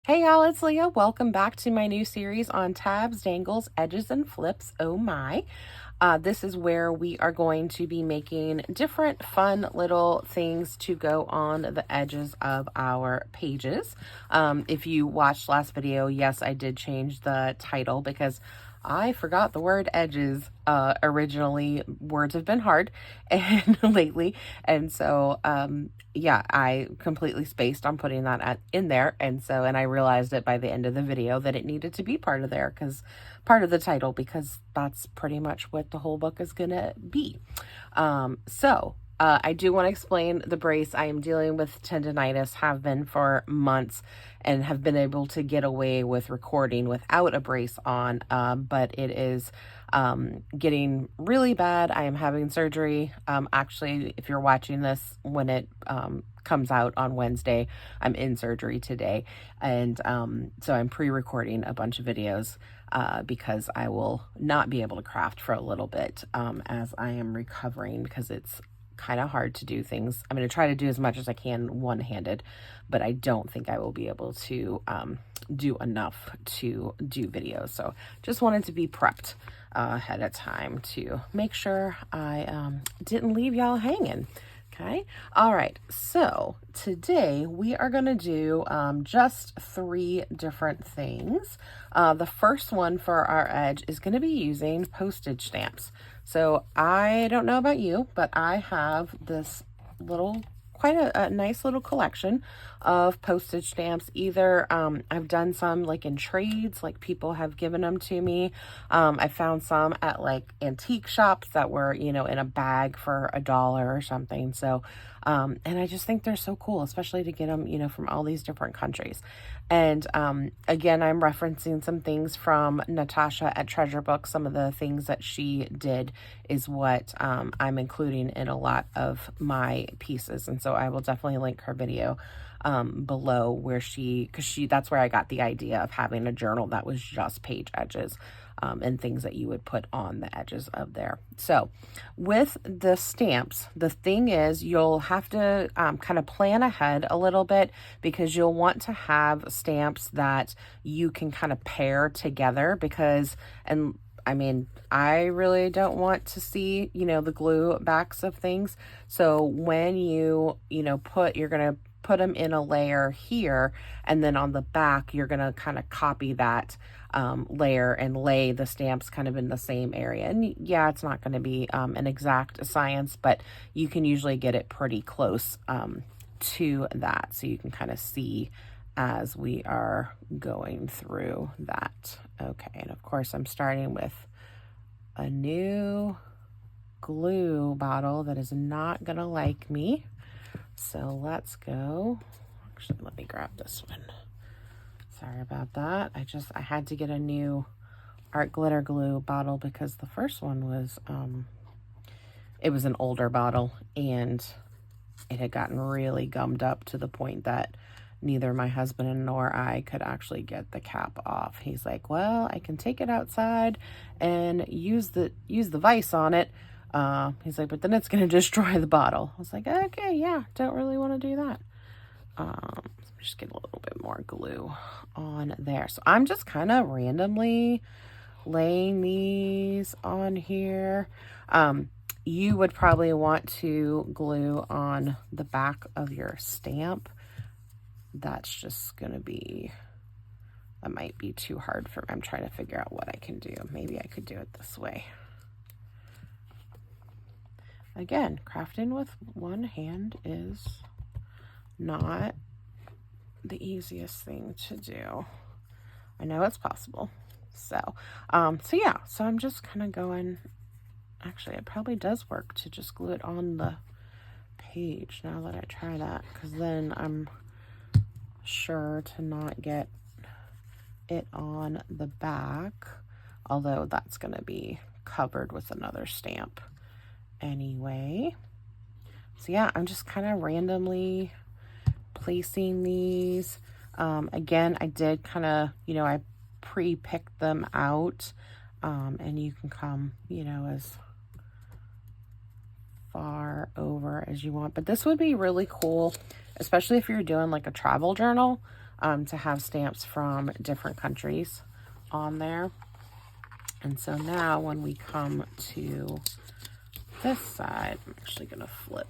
Hey y'all, it's Leah. Welcome back to my new series on tabs, dangles, edges, and flips. Oh my. This is where we are going to be making different fun little things to go on the edges of our pages. If you watched last video, yes, I did change the title because I forgot the word edges. Originally, words have been hard and lately. And so, yeah, I completely spaced on putting that in there. And I realized it by the end of the video that it needed to be part of there part of the title, because that's pretty much what the whole book is going to be. I do want to explain the brace. I am dealing with tendonitis, have been for months, and have been able to get away with recording without a brace on, but it is getting really bad. I am having surgery. Actually, if you're watching this when it comes out on Wednesday, I'm in surgery today. And so I'm pre-recording a bunch of videos because I will not be able to craft for a little bit as I am recovering, because it's kind of hard to do things. I'm going to try to do as much as I can one-handed, but I don't think I will be able to do enough to do videos. So just wanted to be prepped ahead of time to make sure I didn't leave y'all hanging. Okay. All right. So today we are going to do just 3 different things. The first one for our edge is going to be using postage stamps. So I don't know about you, but I have this quite a nice little collection of postage stamps. Either I've done some like in trades, like people have given them to me. I found some at like antique shops that were, in a bag for $1 or something. So, and I just think they're so cool, especially to get them, from all these different countries. And again, I'm referencing some things from Natasha at Treasure Book. Some of the things that she did is what I'm including in a lot of my pieces. And so I will definitely link her video below where that's where I got the idea of having a journal that was just page edges and things that you would put on the edges of there. So with the stamps, the thing is you'll have to kind of plan ahead a little bit, because you'll want to have stamps that you can kind of pair together, I really don't want to see, the glue backs of things. So when you're going to put them in a layer here, and then on the back, you're going to kind of copy that layer and lay the stamps kind of in the same area. And yeah, it's not going to be an exact science, but you can usually get it pretty close to that. So you can kind of see as we are going through that. Okay, and of course I'm starting with a new glue bottle that is not gonna like me. So let's go. Actually, let me grab this one. Sorry about that. I had to get a new art glitter glue bottle because the first one was it was an older bottle and it had gotten really gummed up to the point that neither my husband nor I could actually get the cap off. He's like, well, I can take it outside and use the vise on it. He's like, but then it's going to destroy the bottle. I was like, okay, yeah, don't really want to do that. Just get a little bit more glue on there. So I'm just kind of randomly laying these on here. You would probably want to glue on the back of your stamp. That's just going to be, that might be too hard for me. I'm trying to figure out what I can do. Maybe I could do it this way. Again, crafting with one hand is not the easiest thing to do. I know it's possible. So yeah, so I'm just kind of going, actually, it probably does work to just glue it on the page now that I try that, because then I'm sure to not get it on the back, although that's going to be covered with another stamp anyway. So yeah, I'm just kind of randomly placing these. Again, I did kind of, I pre-picked them out, and you can come, as far over as you want. But this would be really cool, especially if you're doing like a travel journal. to have stamps from different countries on there. And so now when we come to this side, I'm actually going to flip.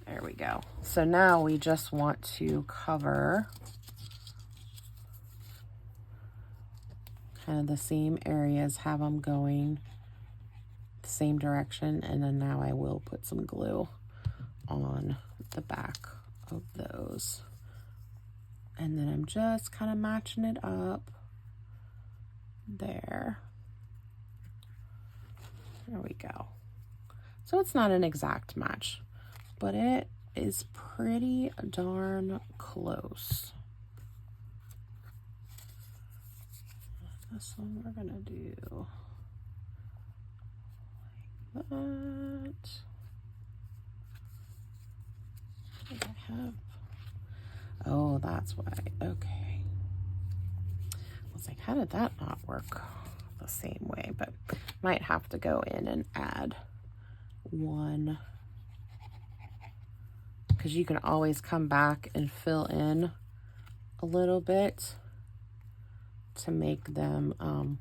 There we go. So now we just want to cover kind of the same areas, have them going the same direction, and then now I will put some glue on the back of those. And then I'm just kind of matching it up there. There we go. So it's not an exact match, but it is pretty darn close. This one we're gonna do like that. What do I have? Oh, that's why. Okay. I was like, how did that not work the same way? But might have to go in and add one, because you can always come back and fill in a little bit to make them,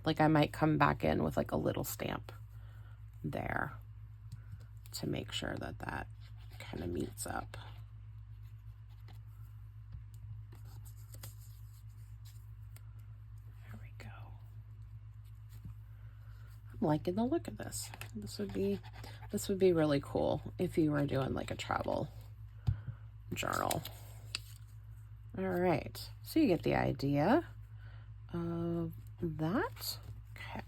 like I might come back in with like a little stamp there to make sure that that kind of meets up. There we go. I'm liking the look of this. This would be really cool if you were doing like a travel journal. All right, so you get the idea of that. Okay,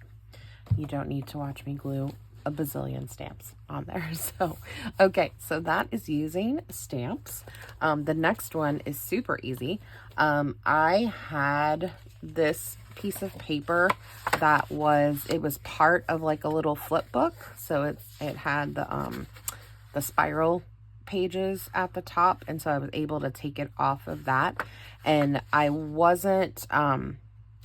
you don't need to watch me glue a bazillion stamps on there. So, okay, so that is using stamps. The next one is super easy. I had this piece of paper that was part of like a little flip book. So it had the spiral pages at the top, and so I was able to take it off of that. And I wasn't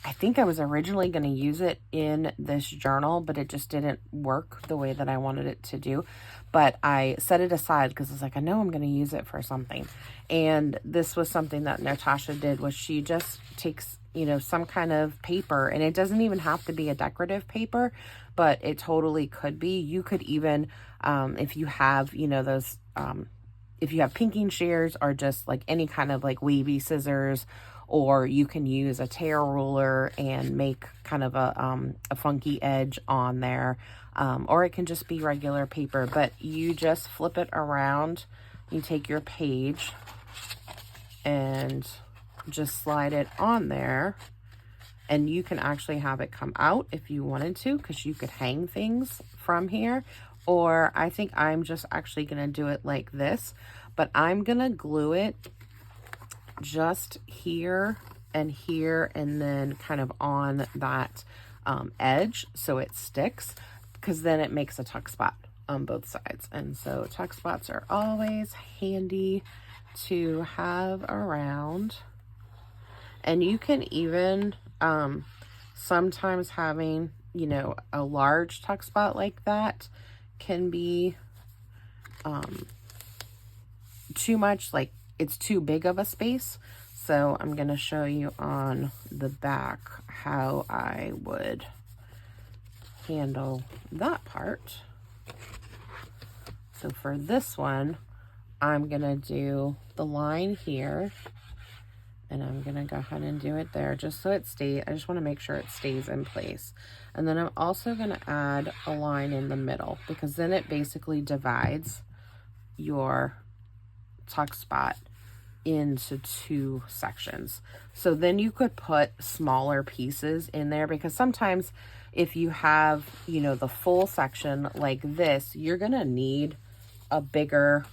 I think I was originally going to use it in this journal, but it just didn't work the way that I wanted it to do. But I set it aside because I was like, I know I'm going to use it for something. And this was something that Natasha did, was she just takes, you know, some kind of paper, and it doesn't even have to be a decorative paper, but it totally could be. You could even, if you have, you know, those, if you have pinking shears or just like any kind of like wavy scissors, or you can use a tear ruler and make kind of a funky edge on there. Or it can just be regular paper, but you just flip it around. You take your page and just slide it on there, and you can actually have it come out if you wanted to, because you could hang things from here. Or I think I'm just actually going to do it like this, but I'm going to glue it just here, and then kind of on that edge so it sticks, because then it makes a tuck spot on both sides. And so tuck spots are always handy to have around. And you can even sometimes having, you know, a large tuck spot like that can be too much, like it's too big of a space. So I'm going to show you on the back how I would handle that part. So for this one, I'm going to do the line here, and I'm going to go ahead and do it there just so it stays. I just want to make sure it stays in place. And then I'm also going to add a line in the middle, because then it basically divides your tuck spot into two sections. So then you could put smaller pieces in there, because sometimes if you have, you know, the full section like this, you're going to need a bigger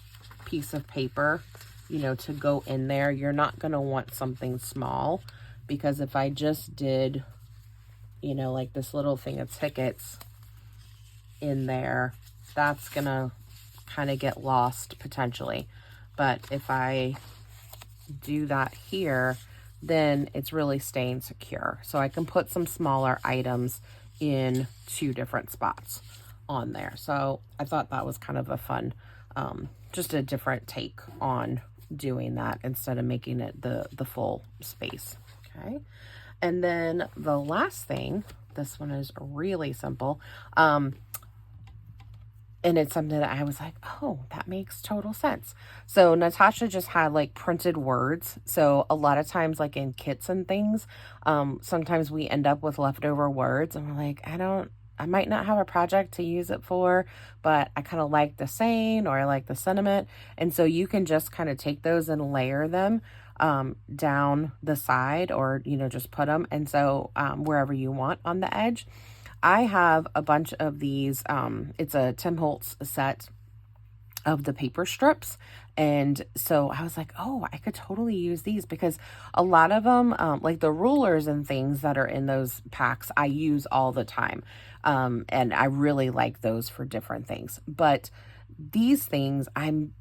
piece of paper, you know, to go in there. You're not going to want something small, because if I just did, you know, like this little thing of tickets in there, that's going to kind of get lost potentially. But if I do that here, then it's really staying secure. So I can put some smaller items in two different spots on there. So I thought that was kind of a fun, just a different take on doing that instead of making it the full space. Okay. And then the last thing, this one is really simple. And it's something that I was like, oh, that makes total sense. So Natasha just had like printed words. So a lot of times, like in kits and things, sometimes we end up with leftover words and we're like, I might not have a project to use it for, but I kind of like the saying or I like the sentiment. And so you can just kind of take those and layer them down the side, or, just put them. And so wherever you want on the edge. I have a bunch of these, it's a Tim Holtz set of the paper strips. And so I was like, oh, I could totally use these, because a lot of them, like the rulers and things that are in those packs, I use all the time. And I really like those for different things. But these things,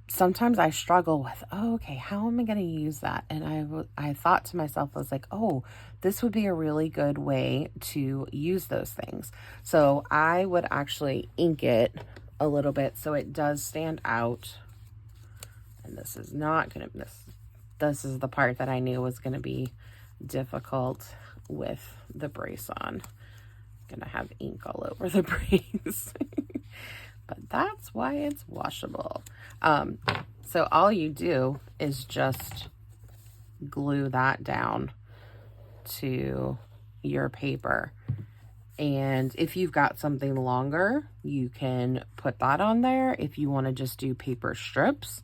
sometimes I struggle with, oh, okay, how am I going to use that? And I thought to myself, I was like, oh, this would be a really good way to use those things. So I would actually ink it a little bit so it does stand out. And this is not going to, this is the part that I knew was going to be difficult with the brace on. I'm going to have ink all over the brace. But that's why it's washable. So all you do is just glue that down to your paper. And if you've got something longer, you can put that on there. If you want to just do paper strips,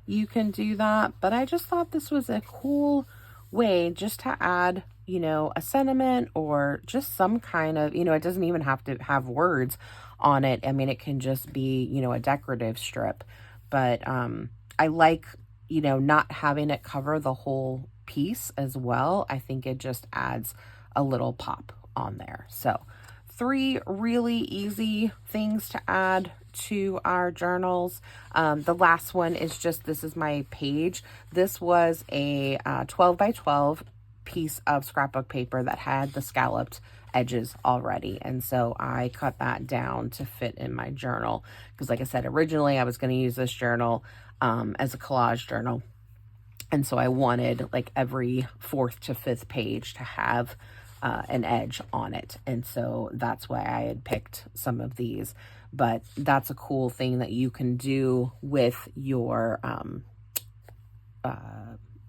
you can do that. But I just thought this was a cool way just to add, a sentiment or just some kind of, it doesn't even have to have words on it. I mean, it can just be, a decorative strip. But I like, not having it cover the whole piece as well. I think it just adds a little pop on there. So 3 really easy things to add to our journals. The last one is just, this is my page. This was a 12 by 12 piece of scrapbook paper that had the scalloped edges already. And so I cut that down to fit in my journal. Because like I said, originally I was going to use this journal as a collage journal. And so I wanted like every 4th to 5th page to have an edge on it. And so that's why I had picked some of these. But that's a cool thing that you can do with your,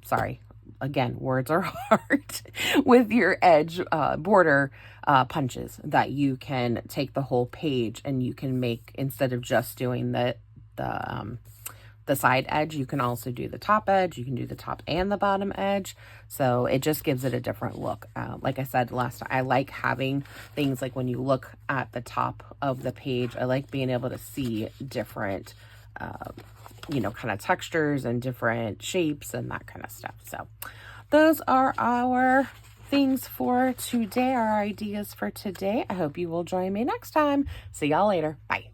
sorry, again, words are hard, with your edge border punches, that you can take the whole page and you can make, instead of just doing the side edge, you can also do the top edge. You can do the top and the bottom edge. So it just gives it a different look. Like I said last time, I like having things like when you look at the top of the page, I like being able to see different, kind of textures and different shapes and that kind of stuff. So those are our things for today, our ideas for today. I hope you will join me next time. See y'all later. Bye.